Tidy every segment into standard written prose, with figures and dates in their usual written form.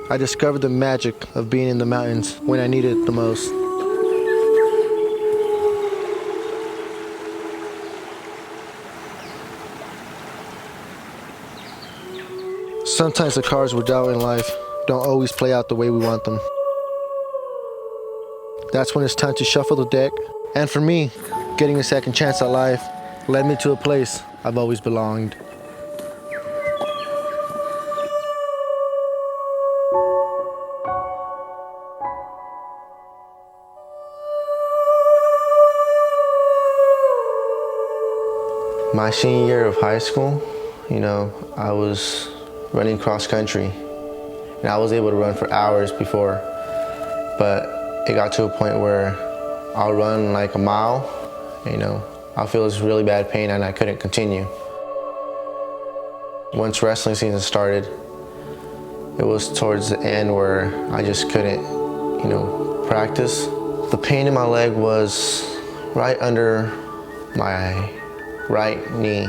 I discovered the magic of being in the mountains when I needed it the most. Sometimes the cards we're dealt in life don't always play out the way we want them. That's when it's time to shuffle the deck. And for me, getting a second chance at life led me to a place I've always belonged. My senior year of high school, I was running cross country, and I was able to run for hours before, but it got to a point where I'll run like a mile, I'll feel this really bad pain and I couldn't continue. Once wrestling season started, it was towards the end where I just couldn't, practice. The pain in my leg was right under my right knee,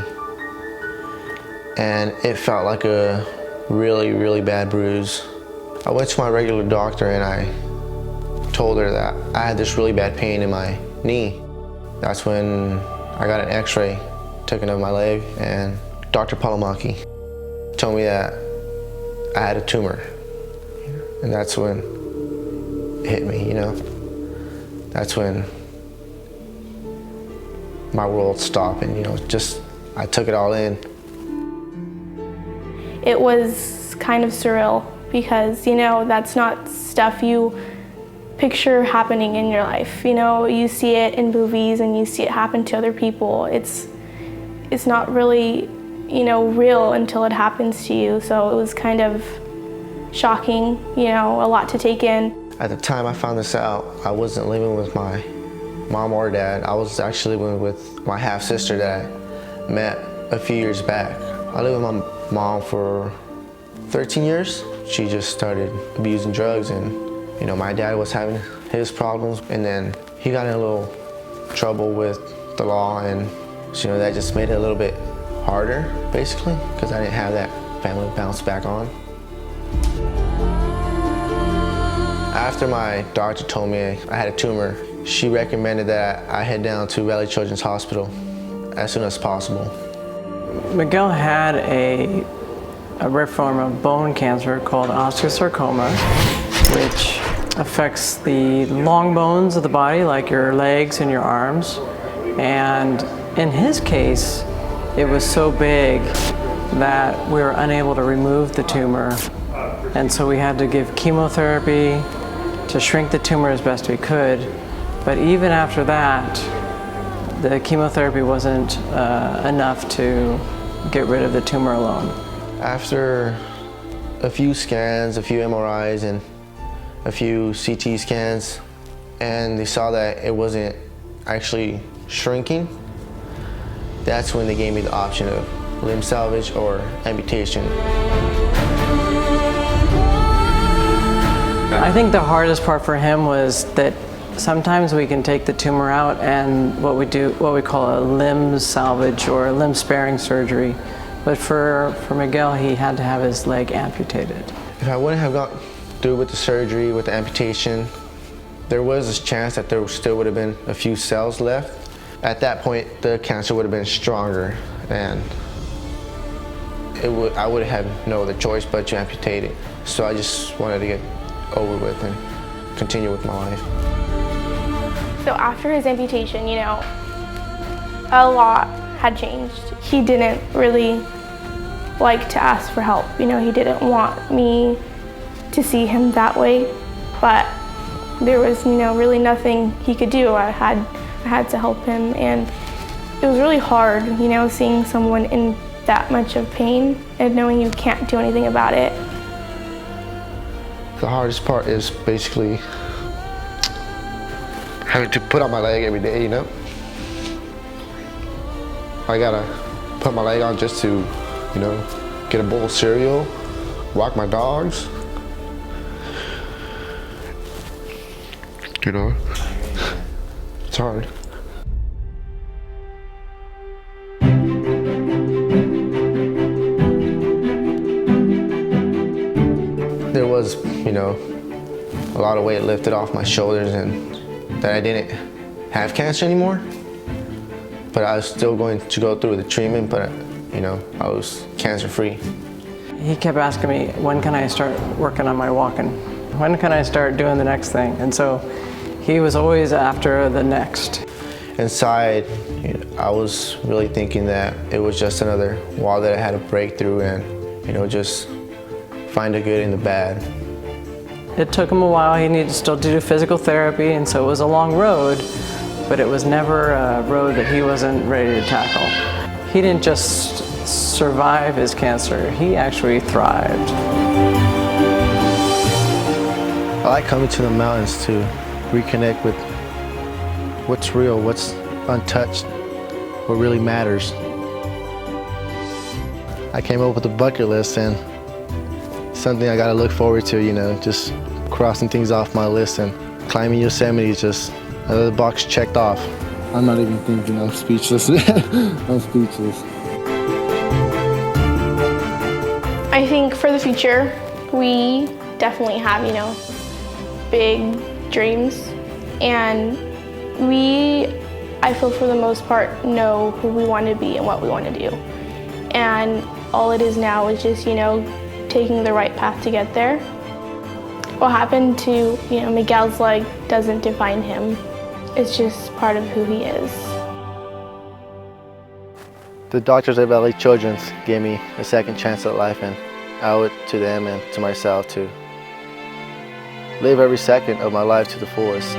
and it felt like a really, really bad bruise. I went to my regular doctor and I told her that I had this really bad pain in my knee. That's when I got an x-ray taken of my leg, and Dr. Palomaki told me that I had a tumor. And that's when it hit me, That's when my world stopped, and I took it all in. It was kind of surreal because, that's not stuff you picture happening in your life. You see it in movies and you see it happen to other people. It's not really, real until it happens to you. So it was kind of shocking, a lot to take in. At the time I found this out, I wasn't living with my mom or dad. I was actually living with my half-sister that I met a few years back. I lived with my mom for 13 years. She just started abusing drugs, and my dad was having his problems, and then he got in a little trouble with the law, and that just made it a little bit harder, basically, because I didn't have that family to bounce back on. After my doctor told me I had a tumor, she recommended that I head down to Valley Children's Hospital as soon as possible. Miguel had a rare form of bone cancer called osteosarcoma, which affects the long bones of the body, like your legs and your arms. And in his case, it was so big that we were unable to remove the tumor. And so we had to give chemotherapy to shrink the tumor as best we could. But even after that, the chemotherapy wasn't enough to get rid of the tumor alone. After a few scans, a few MRIs, and a few CT scans, and they saw that it wasn't actually shrinking, that's when they gave me the option of limb salvage or amputation. I think the hardest part for him was that sometimes we can take the tumor out and what we call a limb salvage or a limb sparing surgery. But for Miguel, he had to have his leg amputated. If I wouldn't have gone through with the surgery, with the amputation, there was a chance that there still would have been a few cells left. At that point, the cancer would have been stronger, and I would have had no other choice but to amputate it. So I just wanted to get over with and continue with my life. So after his amputation, a lot had changed. He didn't really like to ask for help. He didn't want me to see him that way, but there was, really nothing he could do. I had to help him, and it was really hard, seeing someone in that much of pain and knowing you can't do anything about it. The hardest part is basically having to put on my leg every day, I gotta put my leg on just to, get a bowl of cereal, walk my dogs. It's hard. There was was, you know, a lot of weight lifted off my shoulders and that I didn't have cancer anymore. But I was still going to go through the treatment, but you know, I was cancer-free. He kept asking me, when can I start working on my walking? When can I start doing the next thing? And so he was always after the next. Inside, you know, I was really thinking that it was just another wall that I had to break through and, you know, just find the good in the bad. It took him a while. He needed still to do physical therapy, and so it was a long road, but it was never a road that he wasn't ready to tackle. He didn't just survive his cancer, he actually thrived. I like coming to the mountains to reconnect with what's real, what's untouched, what really matters. I came up with a bucket list and something I gotta look forward to, you know, just crossing things off my list, and climbing Yosemite is just another box checked off. I'm not even thinking, I'm speechless. I'm speechless. I think for the future, we definitely have, you know, big dreams, and I feel for the most part, know who we want to be and what we want to do. And all it is now is just, you know, taking the right path to get there. What happened to, you know, Miguel's leg doesn't define him. It's just part of who he is. The doctors at LA Children's gave me a second chance at life, and I owe it to them and to myself to live every second of my life to the fullest.